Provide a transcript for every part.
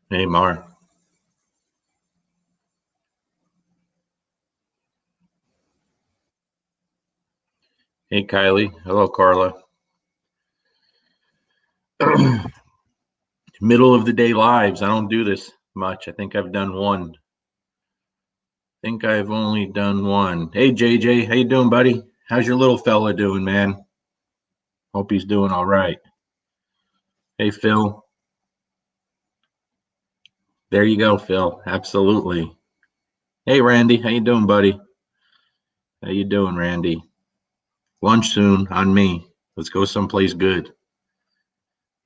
Hey, Mar. Hey, Kylie. Hello, Carla. Middle of the day lives. I don't do this much. I think I've done one. Think I've only done one. Hey, JJ. How you doing, buddy? How's your little fella doing, man? Hope he's doing all right. Hey, Phil. There you go, Phil. Absolutely. Hey, Randy. How you doing, buddy? How you doing, Randy? Lunch soon on me. Let's go someplace good.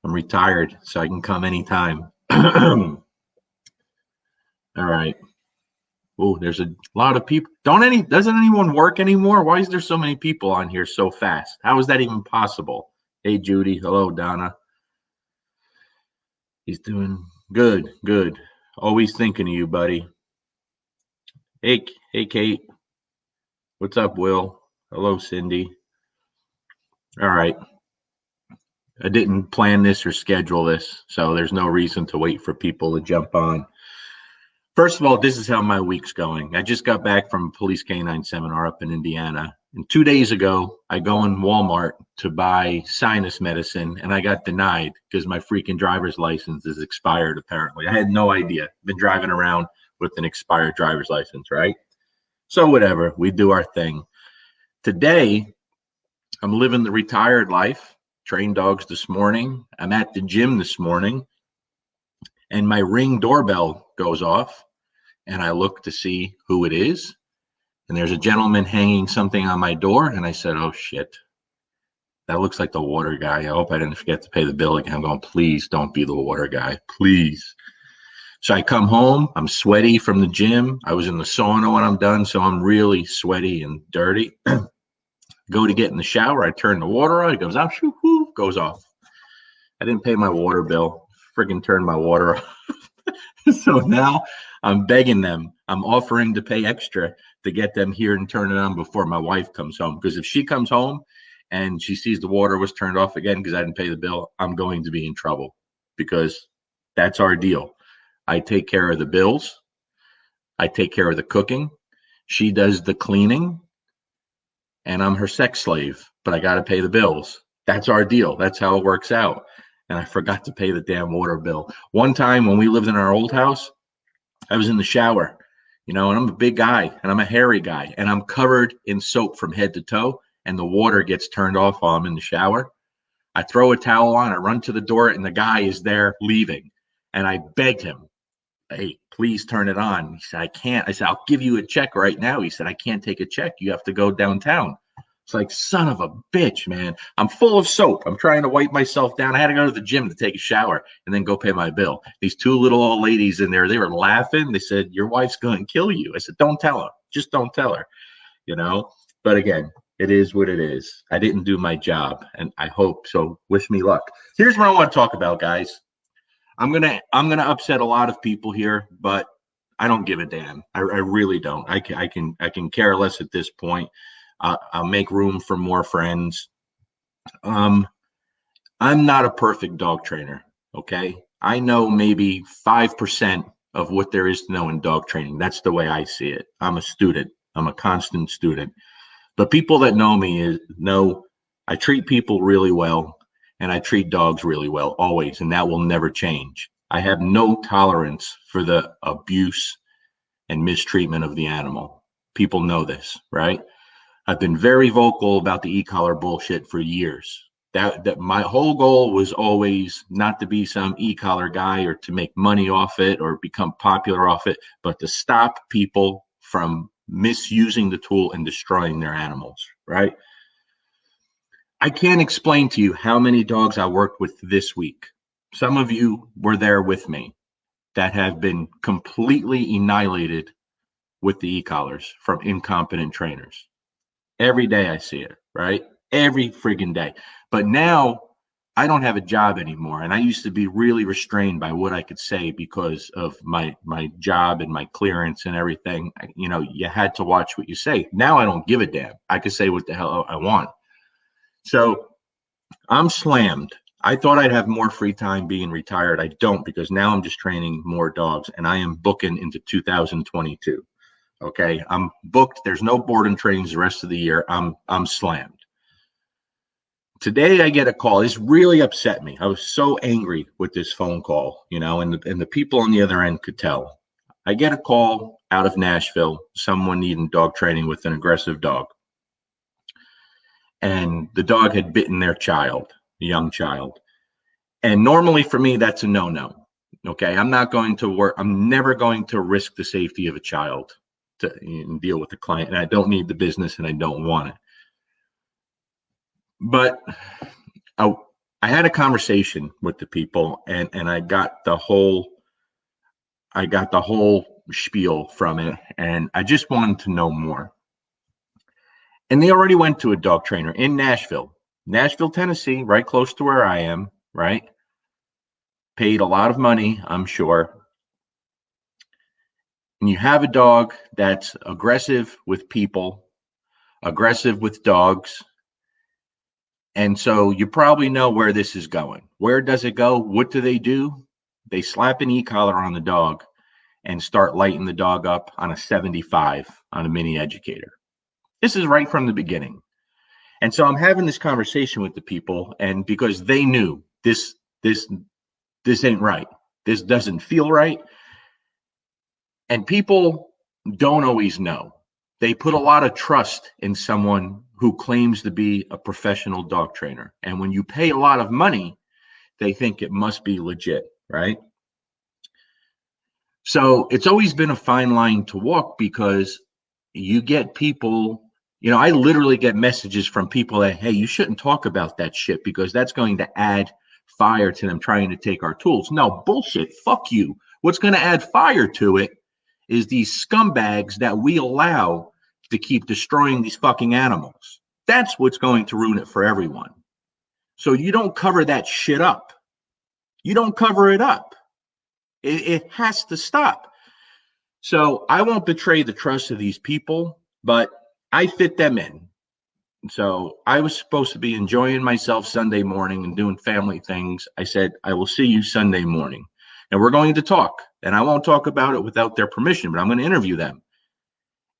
I'm retired, so I can come anytime. All right. Oh, there's a lot of people. Doesn't anyone work anymore? Why is there so many people on here so fast? How is that even possible? Hey, Judy. Hello, Donna. He's doing good, good. Always thinking of you, buddy. Hey, Kate. What's up, Will? Hello, Cindy. All right. I didn't plan this or schedule this, so there's no reason to wait for people to jump on. First of all, this is how my week's going. I just got back from a police canine seminar up in Indiana. And 2 days ago, I go in Walmart to buy sinus medicine, and I got denied because my freaking driver's license is expired, apparently. I had no idea. Been driving around with an expired driver's license, right? So, whatever, we do our thing. Today, I'm living the retired life, trained dogs this morning. I'm at the gym this morning, and my Ring doorbell goes off, and I look to see who it is. And there's a gentleman hanging something on my door, and I said, "Oh shit, that looks like the water guy. I hope I didn't forget to pay the bill again." I'm going, "Please don't be the water guy, please." So I come home. I'm sweaty from the gym. I was in the sauna when I'm done, so I'm really sweaty and dirty. Go to get in the shower. I turn the water on. It goes out. Shoo, whoo, goes off. I didn't pay my water bill. Friggin' turned my water off. So now I'm begging them. I'm offering to pay extra to get them here and turn it on before my wife comes home. Because if she comes home and she sees the water was turned off again because I didn't pay the bill, I'm going to be in trouble because that's our deal. I take care of the bills. I take care of the cooking. She does the cleaning, and I'm her sex slave, but I got to pay the bills. That's our deal. That's how it works out. And I forgot to pay the damn water bill. One time when we lived in our old house, I was in the shower, and I'm a big guy and I'm a hairy guy and I'm covered in soap from head to toe, and the water gets turned off while I'm in the shower. I throw a towel on, I run to the door, and the guy is there leaving. And I begged him, "Hey, please turn it on." He said, "I can't." I said, "I'll give you a check right now." He said, "I can't take a check. You have to go downtown." It's like, son of a bitch, man. I'm full of soap. I'm trying to wipe myself down. I had to go to the gym to take a shower and then go pay my bill. These two little old ladies in there, they were laughing. They said, "Your wife's going to kill you." I said, "Don't tell her. Just don't tell her, you know?" But again, it is what it is. I didn't do my job, and I hope so. Wish me luck. Here's what I want to talk about, guys. I'm gonna upset a lot of people here, but I don't give a damn. I really don't. I can care less at this point. I'll make room for more friends. Um, I'm not a perfect dog trainer. Okay, I know maybe 5% of what there is to know in dog training. That's the way I see it. I'm a student. I'm a constant student. But people that know me know I treat people really well, and I treat dogs really well always, and that will never change. I have no tolerance for the abuse and mistreatment of the animal. People know this, right? I've been very vocal about the e-collar bullshit for years. That my whole goal was always not to be some e-collar guy or to make money off it or become popular off it, but to stop people from misusing the tool and destroying their animals, right? I can't explain to you how many dogs I worked with this week. Some of you were there with me that have been completely annihilated with the e-collars from incompetent trainers. Every day I see it, right? Every friggin' day. But now I don't have a job anymore. And I used to be really restrained by what I could say because of my job and my clearance and everything. You had to watch what you say. Now I don't give a damn. I can say what the hell I want. So I'm slammed. I thought I'd have more free time being retired. I don't, because now I'm just training more dogs and I am booking into 2022. Okay. I'm booked. There's no boarding trainings the rest of the year. I'm slammed. Today I get a call. This really upset me. I was so angry with this phone call, and the people on the other end could tell. I get a call out of Nashville, someone needing dog training with an aggressive dog. And the dog had bitten their child, a young child. And normally for me, that's a no-no. Okay. I'm never going to risk the safety of a child to deal with the client. And I don't need the business and I don't want it. But I had a conversation with the people and I got the whole spiel from it. And I just wanted to know more. And they already went to a dog trainer in Nashville, Tennessee, right close to where I am, right? Paid a lot of money, I'm sure. And you have a dog that's aggressive with people, aggressive with dogs. And so you probably know where this is going. Where does it go? What do? They slap an e-collar on the dog and start lighting the dog up on a 75 on a mini educator. This is right from the beginning. And so I'm having this conversation with the people, and because they knew this ain't right. This doesn't feel right. And people don't always know. They put a lot of trust in someone who claims to be a professional dog trainer. And when you pay a lot of money, they think it must be legit, right? So it's always been a fine line to walk, because you get people, I literally get messages from people that, hey, you shouldn't talk about that shit because that's going to add fire to them trying to take our tools. No, bullshit. Fuck you. What's going to add fire to it is these scumbags that we allow to keep destroying these fucking animals. That's what's going to ruin it for everyone. So you don't cover that shit up. You don't cover it up. It has to stop. So I won't betray the trust of these people, but I fit them in. So I was supposed to be enjoying myself Sunday morning and doing family things. I said, I will see you Sunday morning. And we're going to talk. And I won't talk about it without their permission, but I'm going to interview them.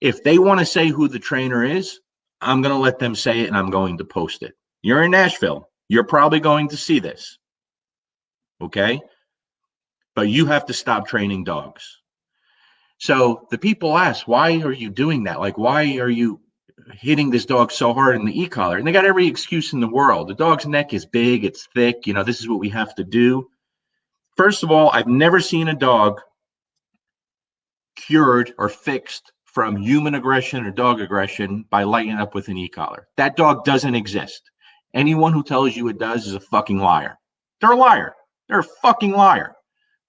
If they want to say who the trainer is, I'm going to let them say it and I'm going to post it. You're in Nashville. You're probably going to see this. Okay? But you have to stop training dogs. So the people ask, why are you doing that? Like, why are you hitting this dog so hard in the e-collar? And they got every excuse in the world. The dog's neck is big, it's thick, this is what we have to do. First of all, I've never seen a dog cured or fixed from human aggression or dog aggression by lighting up with an e-collar. That dog doesn't exist. Anyone who tells you it does is a fucking liar. They're a liar. They're a fucking liar.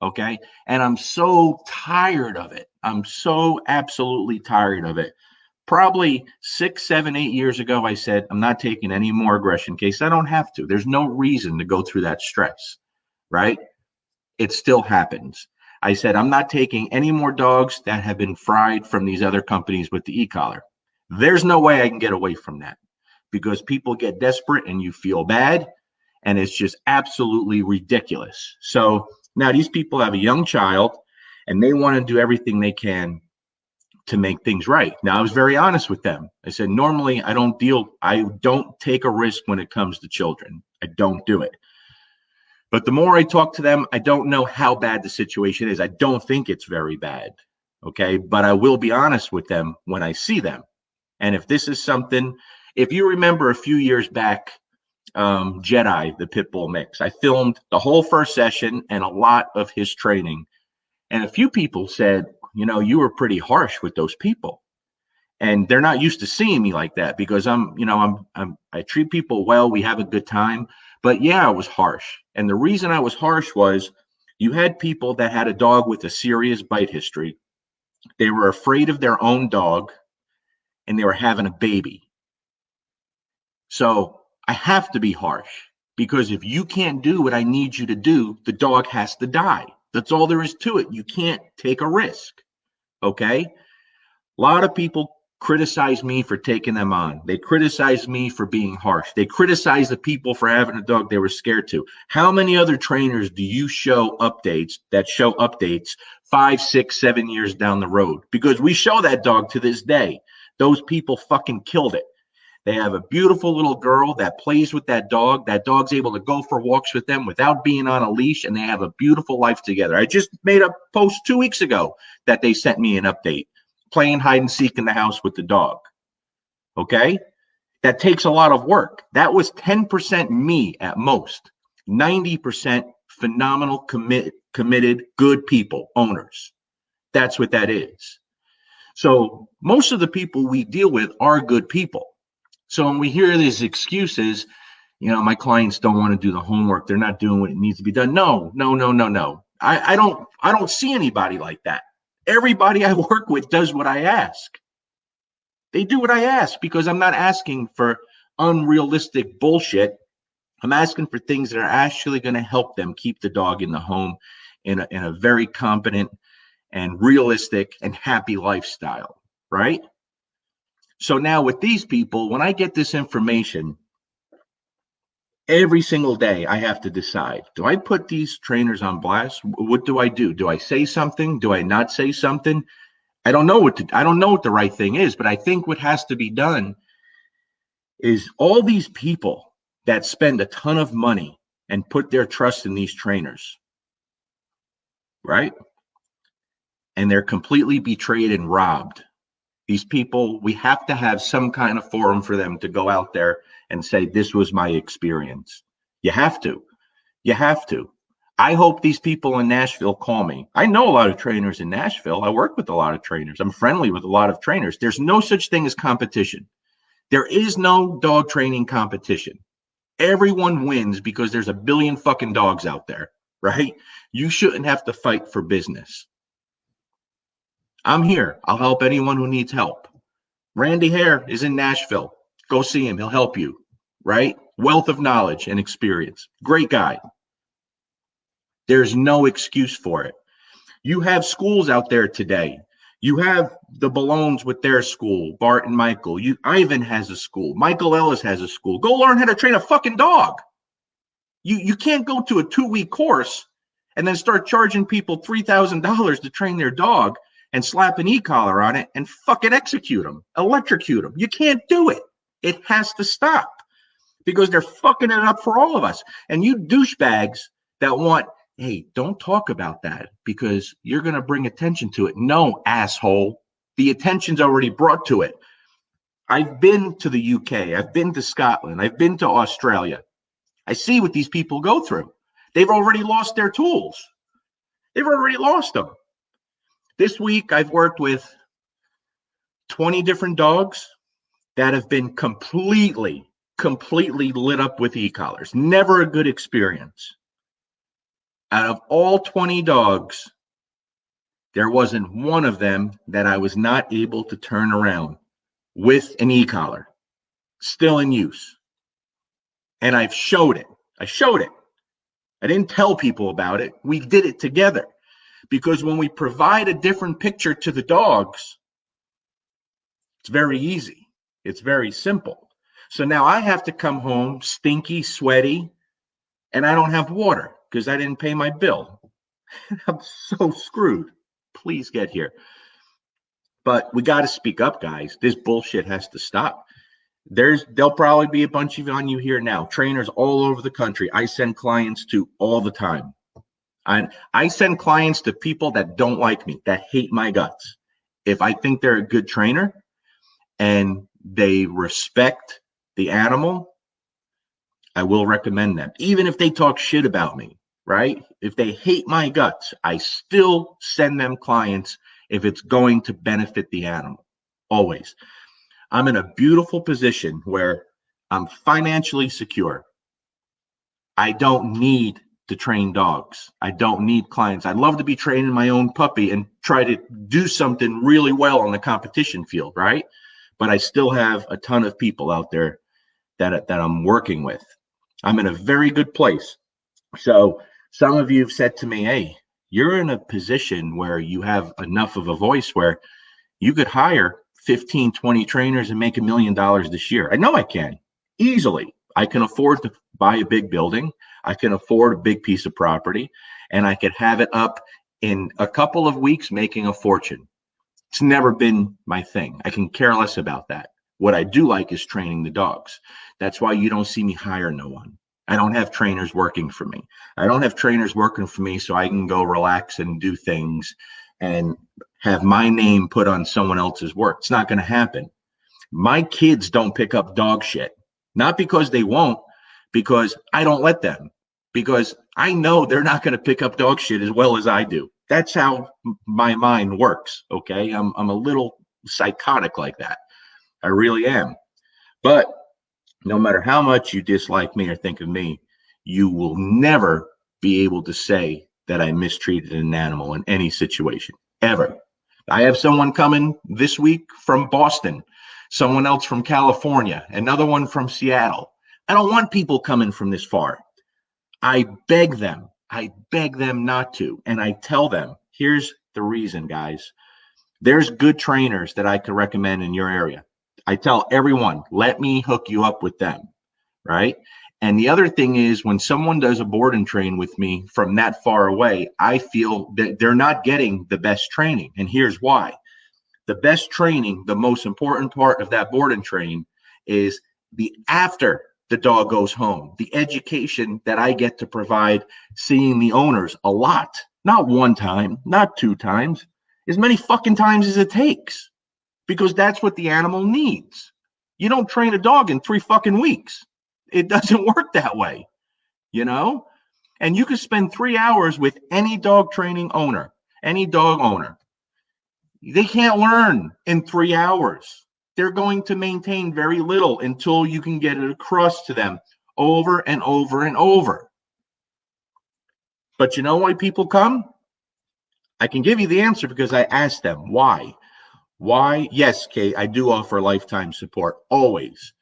Okay? And I'm so tired of it. I'm so absolutely tired of it. Probably 6, 7, 8 years ago, I said, I'm not taking any more aggression cases. I don't have to. There's no reason to go through that stress, right? It still happens. I said, I'm not taking any more dogs that have been fried from these other companies with the e-collar. There's no way I can get away from that, because people get desperate and you feel bad, and it's just absolutely ridiculous. So now these people have a young child and they want to do everything they can to make things right. Now, I was very honest with them. I said, normally I don't take a risk when it comes to children. I don't do it. But the more I talk to them, I don't know how bad the situation is. I don't think it's very bad. Okay. But I will be honest with them when I see them. And if this is something, if you remember a few years back, Jedi, the pit bull mix, I filmed the whole first session and a lot of his training. And a few people said, you were pretty harsh with those people. And they're not used to seeing me like that, because I treat people well. We have a good time. But yeah, I was harsh. And the reason I was harsh was you had people that had a dog with a serious bite history. They were afraid of their own dog and they were having a baby. So I have to be harsh, because if you can't do what I need you to do, the dog has to die. That's all there is to it. You can't take a risk. Okay. A lot of people criticize me for taking them on. They criticize me for being harsh. They criticize the people for having a dog they were scared to. How many other trainers do you show updates 5, 6, 7 years down the road? Because we show that dog to this day. Those people fucking killed it. They have a beautiful little girl that plays with that dog. That dog's able to go for walks with them without being on a leash, and they have a beautiful life together. I just made a post 2 weeks ago that they sent me an update, playing hide and seek in the house with the dog. Okay? That takes a lot of work. That was 10% me at most. 90% phenomenal, committed, good people, owners. That's what that is. So most of the people we deal with are good people. So when we hear these excuses, my clients don't want to do the homework. They're not doing what it needs to be done. No. I don't see anybody like that. Everybody I work with does what I ask. They do what I ask because I'm not asking for unrealistic bullshit. I'm asking for things that are actually going to help them keep the dog in the home in a very competent and realistic and happy lifestyle, right? So now with these people, when I get this information, every single day I have to decide, do I put these trainers on blast? What do I do? Do I say something? Do I not say something? I don't know what the right thing is, but I think what has to be done is all these people that spend a ton of money and put their trust in these trainers, right? And they're completely betrayed and robbed. These people, we have to have some kind of forum for them to go out there and say, this was my experience. You have to. I hope these people in Nashville call me. I know a lot of trainers in Nashville. I work with a lot of trainers. I'm friendly with a lot of trainers. There's no such thing as competition. There is no dog training competition. Everyone wins because there's a billion fucking dogs out there, right? You shouldn't have to fight for business. I'm here. I'll help anyone who needs help. Randy Hare is in Nashville. Go see him. He'll help you, right? Wealth of knowledge and experience. Great guy. There's no excuse for it. You have schools out there today. You have the Ballones with their school, Bart and Michael. Ivan has a school. Michael Ellis has a school. Go learn how to train a fucking dog. You can't go to a 2-week course and then start charging people $3,000 to train their dog and slap an e-collar on it and fucking execute them, electrocute them. You can't do it. It has to stop because they're fucking it up for all of us. And you douchebags that want, hey, don't talk about that because you're going to bring attention to it. No, asshole. The attention's already brought to it. I've been to the UK. I've been to Scotland. I've been to Australia. I see what these people go through. They've already lost their tools. They've already lost them. This week, I've worked with 20 different dogs that have been completely lit up with e-collars. Never a good experience. Out of all 20 dogs, there wasn't one of them that I was not able to turn around with an e-collar, still in use. And I've showed it. I didn't tell people about it. We did it together. Because when we provide a different picture to the dogs, it's very easy. It's very simple. So now I have to come home stinky, sweaty, and I don't have water because I didn't pay my bill. I'm so screwed. Please get here. But we got to speak up, guys. This bullshit has to stop. There'll probably be a bunch of on you here now. Trainers all over the country. I send clients to all the time. I send clients to people that don't like me, that hate my guts. If I think they're a good trainer and they respect the animal, I will recommend them. Even if they talk shit about me, right? If they hate my guts, I still send them clients if it's going to benefit the animal. Always. I'm in a beautiful position where I'm financially secure. I don't need to train dogs. I don't need clients. I'd love to be training my own puppy and try to do something really well on the competition field, right? But I still have a ton of people out there that I'm working with. I'm in a very good place. So some of you have said to me, hey, you're in a position where you have enough of a voice where you could hire 15, 20 trainers and make $1 million this year. I know I can easily. I can afford to buy a big building. I can afford a big piece of property, and I could have it up in a couple of weeks making a fortune. It's never been my thing. I can care less about that. What I do like is training the dogs. That's why you don't see me hire no one. I don't have trainers working for me. I don't have trainers working for me so I can go relax and do things and have my name put on someone else's work. It's not going to happen. My kids don't pick up dog shit. Not because they won't, because I don't let them. Because I know they're not going to pick up dog shit as well as I do. That's how my mind works, okay? I'm a little psychotic like that. I really am. But no matter how much you dislike me or think of me, you will never be able to say that I mistreated an animal in any situation, ever. I have someone coming this week from Boston, someone else from California, another one from Seattle. I don't want people coming from this far. I beg them not to. And I tell them, here's the reason, guys. There's good trainers that I could recommend in your area. I tell everyone, let me hook you up with them, right? And the other thing is, when someone does a board and train with me from that far away, I feel that they're not getting the best training. And here's why. The best training, the most important part of that board and train is the after the dog goes home, the education that I get to provide, seeing the owners a lot, not one time, not two times, as many fucking times as it takes, because that's what the animal needs. You don't train a dog in 3 fucking weeks. It doesn't work that way, you know? And you can spend 3 hours with any dog training owner, any dog owner. They can't learn in 3 hours. They're going to maintain very little until you can get it across to them over and over and over. But you know why people come? I can give you the answer because I asked them why. Why? Yes, Kate, I do offer lifetime support, always.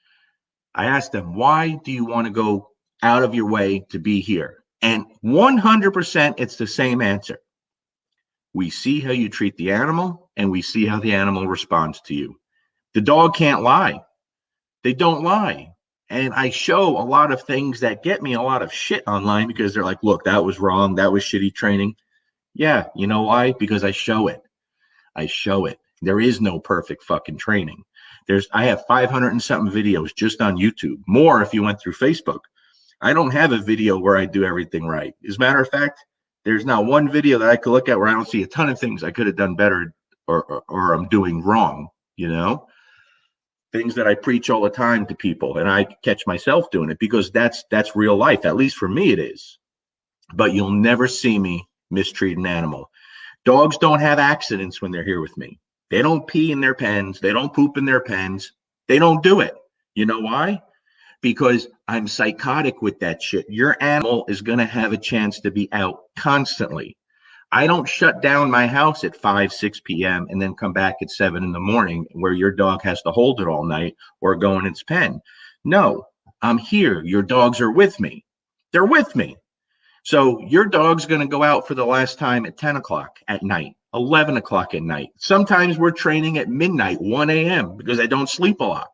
I asked them, why do you want to go out of your way to be here? And 100% it's the same answer. We see how you treat the animal, and we see how the animal responds to you. The dog can't lie. They don't lie. And I show a lot of things that get me a lot of shit online because they're like, look, that was wrong. That was shitty training. Yeah, you know why? Because I show it. I show it. There is no perfect fucking training. I have 500 and something videos just on YouTube, more if you went through Facebook. I don't have a video where I do everything right. As a matter of fact, there's not one video that I could look at where I don't see a ton of things I could have done better or I'm doing wrong, you know? Things that I preach all the time to people, and I catch myself doing it because that's real life. At least for me, it is. But you'll never see me mistreat an animal. Dogs don't have accidents when they're here with me. They don't pee in their pens. They don't poop in their pens. They don't do it. You know why? Because I'm psychotic with that shit. Your animal is going to have a chance to be out constantly. I don't shut down my house at 5, 6 p.m. and then come back at 7 in the morning where your dog has to hold it all night or go in its pen. No, I'm here. Your dogs are with me. They're with me. So your dog's going to go out for the last time at 10 o'clock at night, 11 o'clock at night. Sometimes we're training at midnight, 1 a.m. because I don't sleep a lot.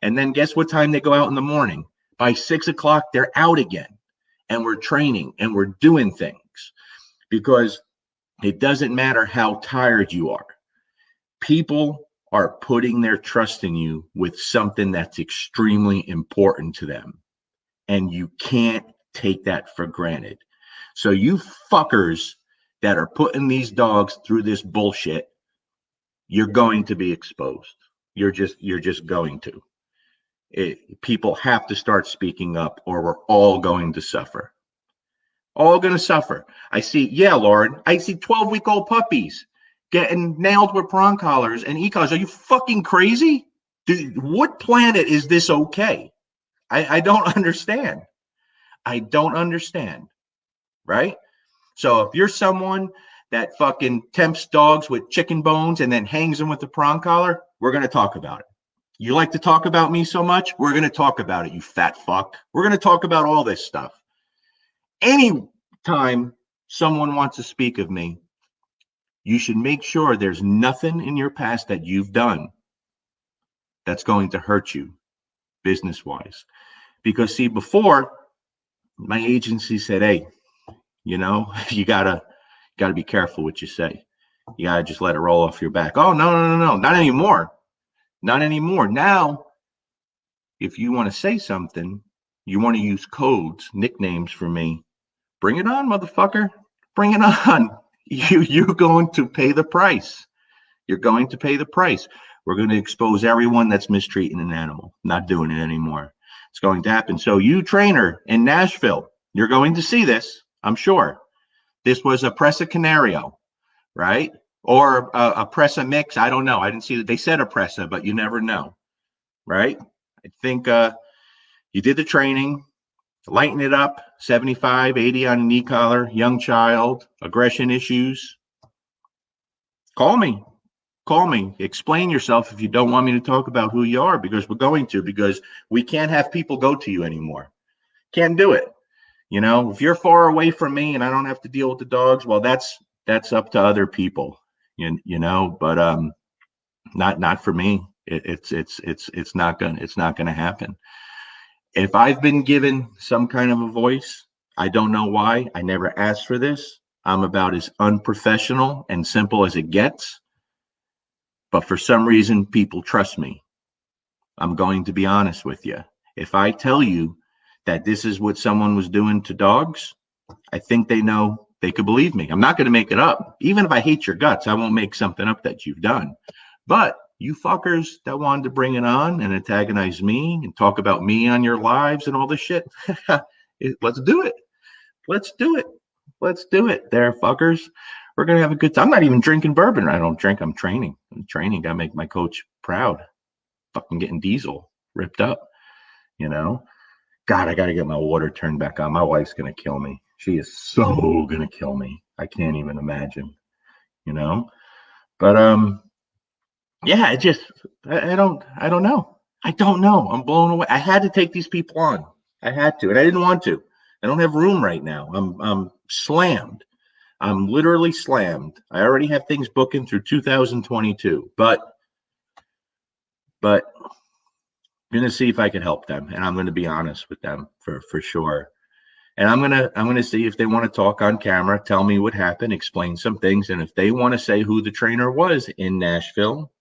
And then guess what time they go out in the morning? By 6 o'clock, they're out again. And we're training and we're doing things. Because it doesn't matter how tired you are. People are putting their trust in you with something that's extremely important to them. And you can't take that for granted. So you fuckers that are putting these dogs through this bullshit, you're going to be exposed. You're just going to. People have to start speaking up or we're all going to suffer. All going to suffer. I see, yeah, Lord, I see 12-week-old puppies getting nailed with prong collars and e-collars. Are you fucking crazy? Dude, what planet is this okay? I don't understand. I don't understand, right? So if you're someone that fucking tempts dogs with chicken bones and then hangs them with the prong collar, we're going to talk about it. You like to talk about me so much? We're going to talk about it, you fat fuck. We're going to talk about all this stuff. Anytime someone wants to speak of me, you should make sure there's nothing in your past that you've done that's going to hurt you business wise. Because see, before my agency said, hey, you gotta be careful what you say. You gotta just let it roll off your back. Oh, no, not anymore. Not anymore. Now, if you want to say something, you want to use codes, nicknames for me. Bring it on, motherfucker. Bring it on. You're going to pay the price. You're going to pay the price. We're going to expose everyone that's mistreating an animal. Not doing it anymore. It's going to happen. So you trainer in Nashville, you're going to see this, I'm sure. This was a Presa Canario, right? Or a Presa mix. I don't know. I didn't see that. They said a Presa, but you never know, right? I think you did the training, lighten it up, 75, 80 on a knee collar, young child, aggression issues. Call me. Call me. Explain yourself if you don't want me to talk about who you are, because we're going to, because we can't have people go to you anymore. Can't do it. If you're far away from me and I don't have to deal with the dogs, well, that's up to other people, but not for me. It's not gonna happen. If I've been given some kind of a voice, I don't know why. I never asked for this. I'm about as unprofessional and simple as it gets. But for some reason, people trust me. I'm going to be honest with you. If I tell you that this is what someone was doing to dogs, I think they know they could believe me. I'm not going to make it up. Even if I hate your guts, I won't make something up that you've done. But you fuckers that wanted to bring it on and antagonize me and talk about me on your lives and all this shit, let's do it. Let's do it. Let's do it there, fuckers. We're going to have a good time. I'm not even drinking bourbon. I don't drink. I'm training. Got to make my coach proud. Fucking getting diesel ripped up, God, I got to get my water turned back on. My wife's going to kill me. She is so going to kill me. I can't even imagine, But, yeah, I don't know. I don't know. I'm blown away. I had to take these people on. I had to, and I didn't want to. I don't have room right now. I'm slammed. I'm literally slammed. I already have things booking through 2022, but I'm going to see if I can help them, and I'm going to be honest with them for sure. And I'm going to see if they want to talk on camera, tell me what happened, explain some things, and if they want to say who the trainer was in Nashville,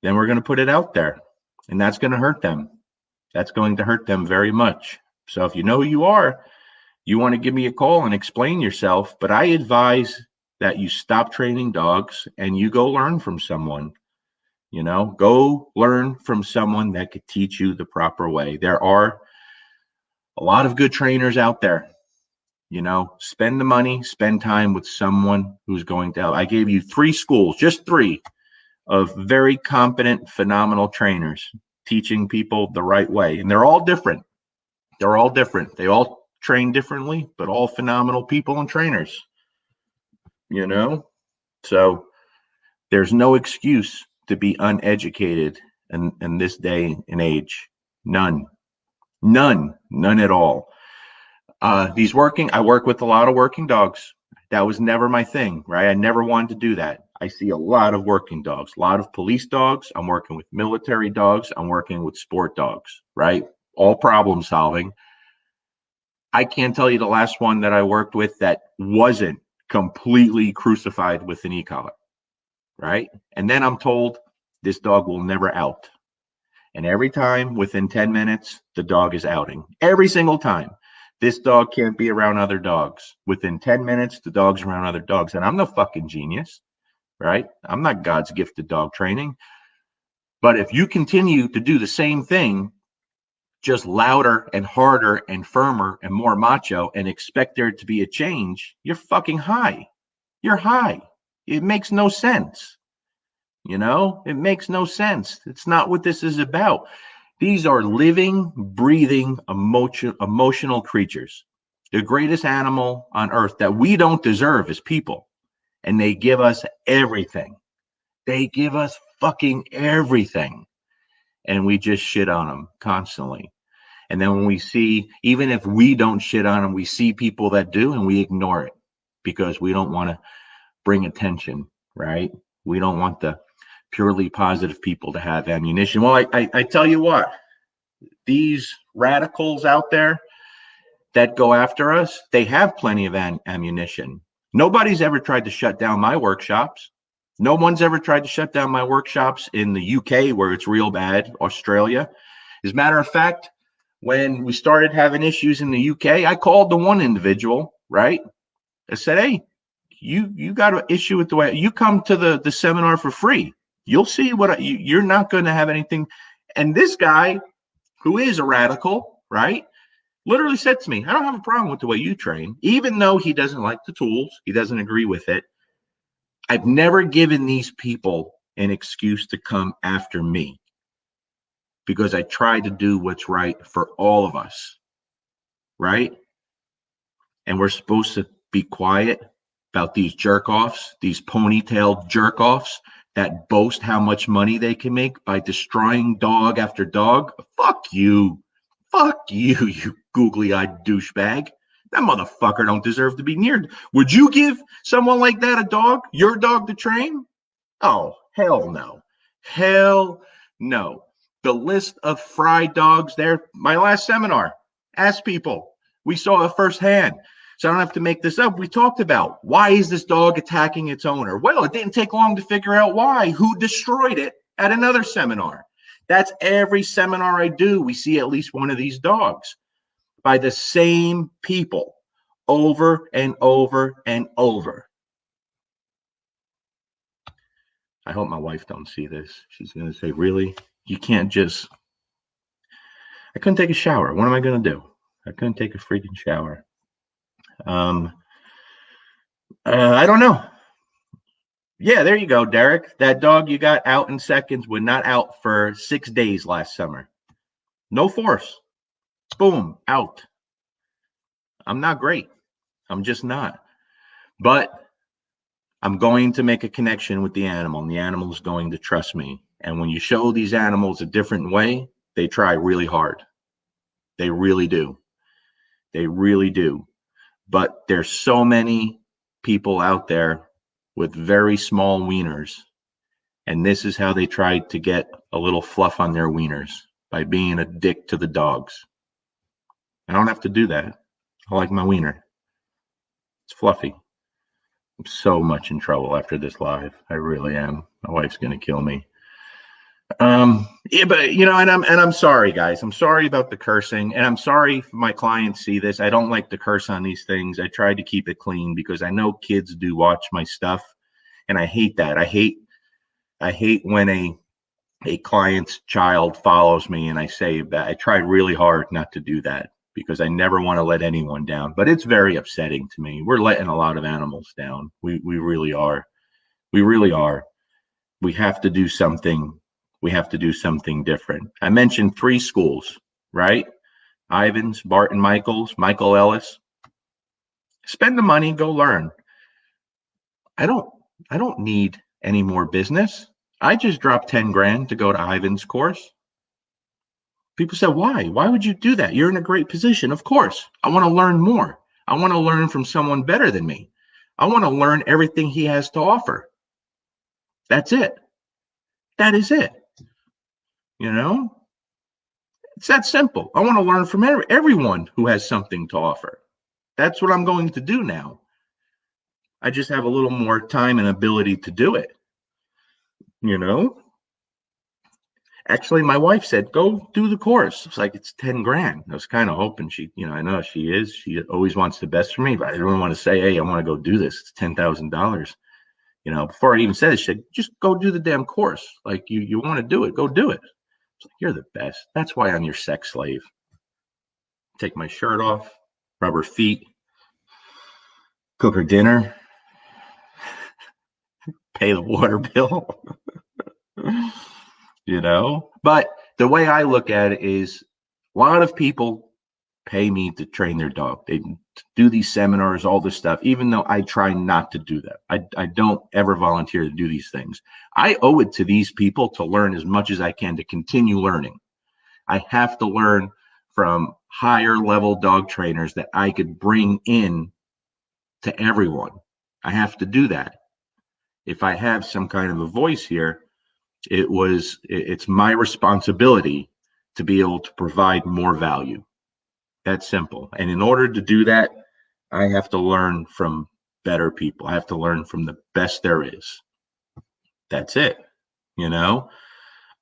then we're going to put it out there, and that's going to hurt them. That's going to hurt them very much. So if you know who you are, you want to give me a call and explain yourself, but I advise that you stop training dogs and you go learn from someone. Go learn from someone that could teach you the proper way. There are a lot of good trainers out there. Spend the money, spend time with someone who's going to help. I gave you 3 schools, just 3, of very competent, phenomenal trainers teaching people the right way. And they're all different. They all train differently, but all phenomenal people and trainers. So there's no excuse to be uneducated in this day and age. None at all. I work with a lot of working dogs. That was never my thing, right? I never wanted to do that. I see a lot of working dogs, a lot of police dogs. I'm working with military dogs. I'm working with sport dogs, right? All problem solving. I can't tell you the last one that I worked with that wasn't completely crucified with an e-collar, right? And then I'm told this dog will never out. And every time within 10 minutes, the dog is outing. Every single time. This dog can't be around other dogs. Within 10 minutes, the dog's around other dogs. And I'm no fucking genius, right? I'm not God's gift to dog training. But if you continue to do the same thing, just louder and harder and firmer and more macho, and expect there to be a change, you're fucking high. You're high. It makes no sense. It makes no sense. It's not what this is about. These are living, breathing, emotional creatures. The greatest animal on earth that we don't deserve as people. And they give us everything. They give us fucking everything. And we just shit on them constantly. And then when we see, even if we don't shit on them, we see people that do and we ignore it because we don't want to bring attention, right? We don't want the purely positive people to have ammunition. Well, I tell you what, these radicals out there that go after us, they have plenty of ammunition. Nobody's ever tried to shut down my workshops. No one's ever tried to shut down my workshops in the UK where it's real bad, Australia. As a matter of fact, when we started having issues in the UK, I called the one individual, right? I said, hey, you got an issue with the way you come to the seminar for free. You'll see what you're not going to have anything. And this guy, who is a radical, right, literally said to me, I don't have a problem with the way you train, even though he doesn't like the tools. He doesn't agree with it. I've never given these people an excuse to come after me because I try to do what's right for all of us, right? And we're supposed to be quiet about these jerk-offs, these ponytailed jerk-offs that boast how much money they can make by destroying dog after dog. Fuck you. Fuck you, you googly-eyed douchebag. That motherfucker don't deserve to be near. Would you give someone like that a dog, your dog to train? Oh, hell no. Hell no. The list of fried dogs there, my last seminar, ask people. We saw it firsthand. So I don't have to make this up. We talked about why is this dog attacking its owner? Well, it didn't take long to figure out why. Who destroyed it at another seminar? That's every seminar I do. We see at least one of these dogs by the same people over and over and over. I hope my wife don't see this. She's going to say, really? You can't just... I couldn't take a shower. What am I going to do? I couldn't take a freaking shower. I don't know. Yeah, there you go, Derek. That dog you got out in seconds was not out for 6 days last summer. No force. Boom, out. I'm not great. I'm just not. But I'm going to make a connection with the animal, and the animal is going to trust me. And when you show these animals a different way, they try really hard. They really do. They really do. But there's so many people out there with very small wieners, and this is how they try to get a little fluff on their wieners, by being a dick to the dogs. I don't have to do that. I like my wiener. It's fluffy. I'm so much in trouble after this live. I really am. My wife's gonna kill me. Yeah, but and I'm sorry, guys. I'm sorry about the cursing, and I'm sorry if my clients see this. I don't like to curse on these things. I try to keep it clean because I know kids do watch my stuff, and I hate that. I hate when a client's child follows me and I say that. I try really hard not to do that because I never want to let anyone down. But it's very upsetting to me. We're letting a lot of animals down. We really are. We really are. We have to do something. We have to do something different. I mentioned 3 schools, right? Ivans, Barton Michaels, Michael Ellis. Spend the money, go learn. I don't need any more business. I just dropped 10 grand to go to Ivan's course. People said, why? Why would you do that? You're in a great position. Of course. I want to learn more. I want to learn from someone better than me. I want to learn everything he has to offer. That's it. That is it. It's that simple. I want to learn from everyone who has something to offer. That's what I'm going to do now. I just have a little more time and ability to do it. Actually, my wife said, go do the course. It's like, it's 10 grand. I was kind of hoping I know she always wants the best for me, but I don't want to say, hey, I want to go do this. It's $10,000. Before I even said it, she said, just go do the damn course. Like, you want to do it, go do it. It's like, you're the best. That's why I'm your sex slave. Take my shirt off, rub her feet, cook her dinner, pay the water bill. But the way I look at it is a lot of people pay me to train their dog. They do these seminars, all this stuff, even though I try not to do that. I don't ever volunteer to do these things. I owe it to these people to learn as much as I can, to continue learning. I have to learn from higher level dog trainers that I could bring in to everyone. I have to do that. If I have some kind of a voice here, It's my responsibility to be able to provide more value. That's simple. And in order to do that, I have to learn from better people. I have to learn from the best there is. That's it. You know,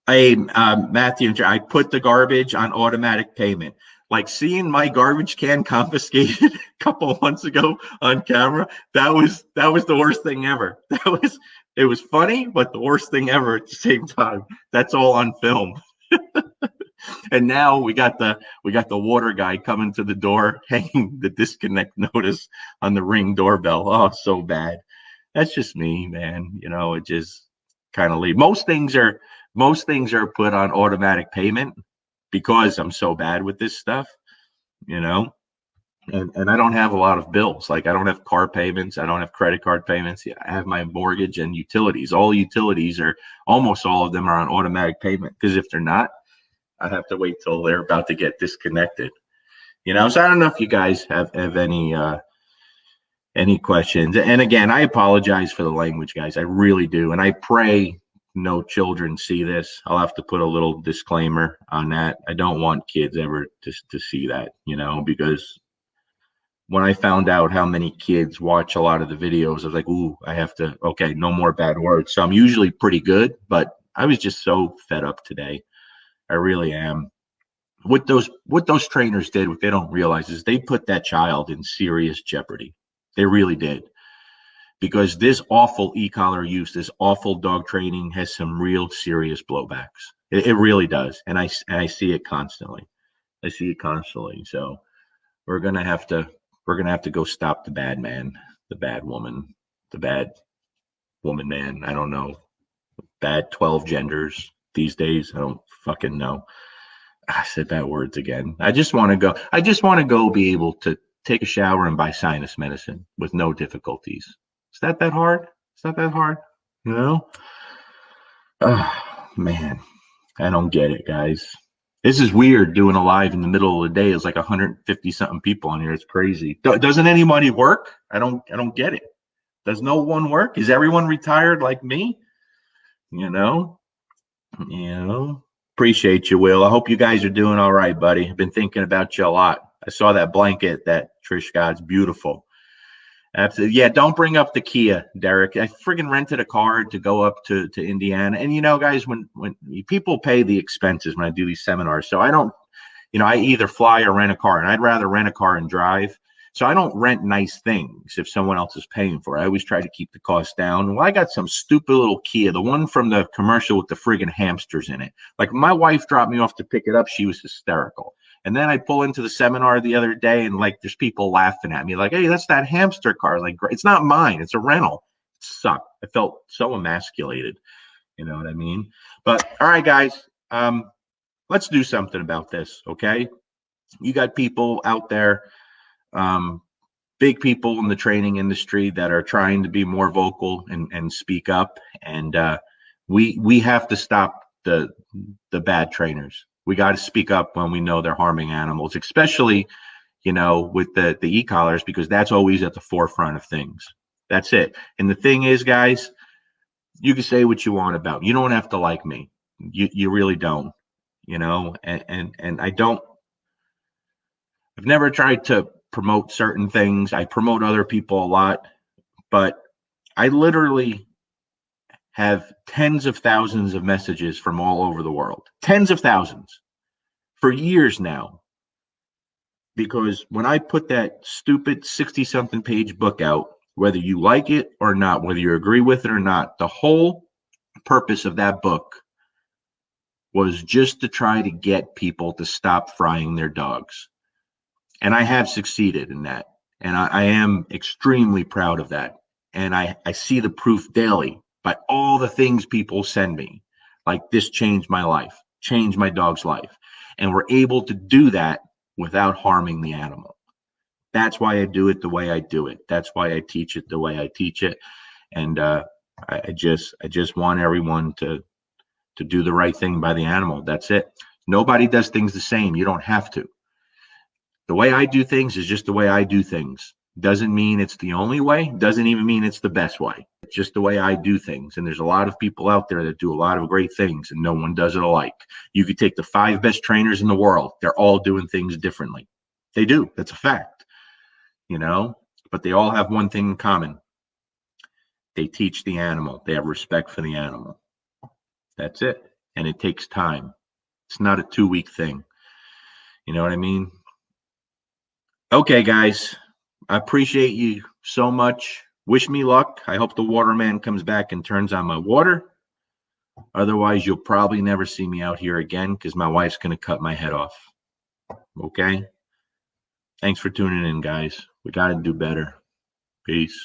Matthew, I put the garbage on automatic payment. Like seeing my garbage can confiscated a couple of months ago on camera, that was the worst thing ever. It was funny, but the worst thing ever at the same time. That's all on film. And now we got the water guy coming to the door, hanging the disconnect notice on the Ring doorbell. Oh, so bad. That's just me, man. It just kind of leave. Most things are put on automatic payment because I'm so bad with this stuff, you know. And I don't have a lot of bills. Like I don't have car payments. I don't have credit card payments. I have my mortgage and utilities. All utilities are almost all of them are on automatic payment because if they're not, I have to wait till they're about to get disconnected. So I don't know if you guys have any questions. And again, I apologize for the language, guys. I really do. And I pray no children see this. I'll have to put a little disclaimer on that. I don't want kids ever to see that, because when I found out how many kids watch a lot of the videos, I was like, ooh, I have to, okay, no more bad words. So I'm usually pretty good, but I was just so fed up today. I really am. What those trainers did, what they don't realize is they put that child in serious jeopardy. They really did. Because this awful e-collar use, this awful dog training has some real serious blowbacks. It really does. And I see it constantly. I see it constantly. So we're gonna have to go stop the bad man, the bad woman, the bad woman man. I don't know. Bad 12 genders these days. I don't fucking know. I said bad words again. I just want to go be able to take a shower and buy sinus medicine with no difficulties. Is that hard? It's not that hard, you know? Oh, man. I don't get it, guys. This is weird doing a live in the middle of the day. It's like 150 something people on here. It's crazy. Doesn't anybody work? I don't get it. Does no one work? Is everyone retired like me? You know? Appreciate you, Will. I hope you guys are doing all right, buddy. I've been thinking about you a lot. I saw that blanket that Trish got. It's beautiful. Absolutely. Yeah, don't bring up the Kia, Derek. I friggin' rented a car to go up to Indiana. And guys, when people pay the expenses when I do these seminars, so I don't, I either fly or rent a car, and I'd rather rent a car and drive. So I don't rent nice things if someone else is paying for it. I always try to keep the cost down. Well, I got some stupid little Kia, the one from the commercial with the friggin' hamsters in it. Like my wife dropped me off to pick it up. She was hysterical. And then I pull into the seminar the other day and like there's people laughing at me like, hey, that's that hamster car. Like, it's not mine. It's a rental. It sucked. I felt so emasculated. You know what I mean? But all right, guys, let's do something about this. Okay. You got people out there, big people in the training industry that are trying to be more vocal and speak up. And we have to stop the bad trainers. We got to speak up when we know they're harming animals, especially, with the e-collars, because that's always at the forefront of things. That's it. And the thing is, guys, you can say what you want about me. You don't have to like me. You really don't, and I've never tried to promote certain things. I promote other people a lot, but I literally have tens of thousands of messages from all over the world, tens of thousands for years now. Because when I put that stupid 60 something page book out, whether you like it or not, whether you agree with it or not, the whole purpose of that book was just to try to get people to stop frying their dogs. And I have succeeded in that. And I am extremely proud of that. And I see the proof daily by all the things people send me. Like, this changed my life, changed my dog's life. And we're able to do that without harming the animal. That's why I do it the way I do it. That's why I teach it the way I teach it. And I just want everyone to do the right thing by the animal. That's it. Nobody does things the same. You don't have to. The way I do things is just the way I do things. Doesn't mean it's the only way. Doesn't even mean it's the best way. It's just the way I do things. And there's a lot of people out there that do a lot of great things, and no one does it alike. You could take the 5 best trainers in the world. They're all doing things differently. They do. That's a fact, you know, but they all have one thing in common. They teach the animal. They have respect for the animal. That's it. And it takes time. It's not a 2-week thing. You know what I mean? Okay, guys. I appreciate you so much. Wish me luck. I hope the waterman comes back and turns on my water. Otherwise, you'll probably never see me out here again because my wife's going to cut my head off. Okay? Thanks for tuning in, guys. We got to do better. Peace.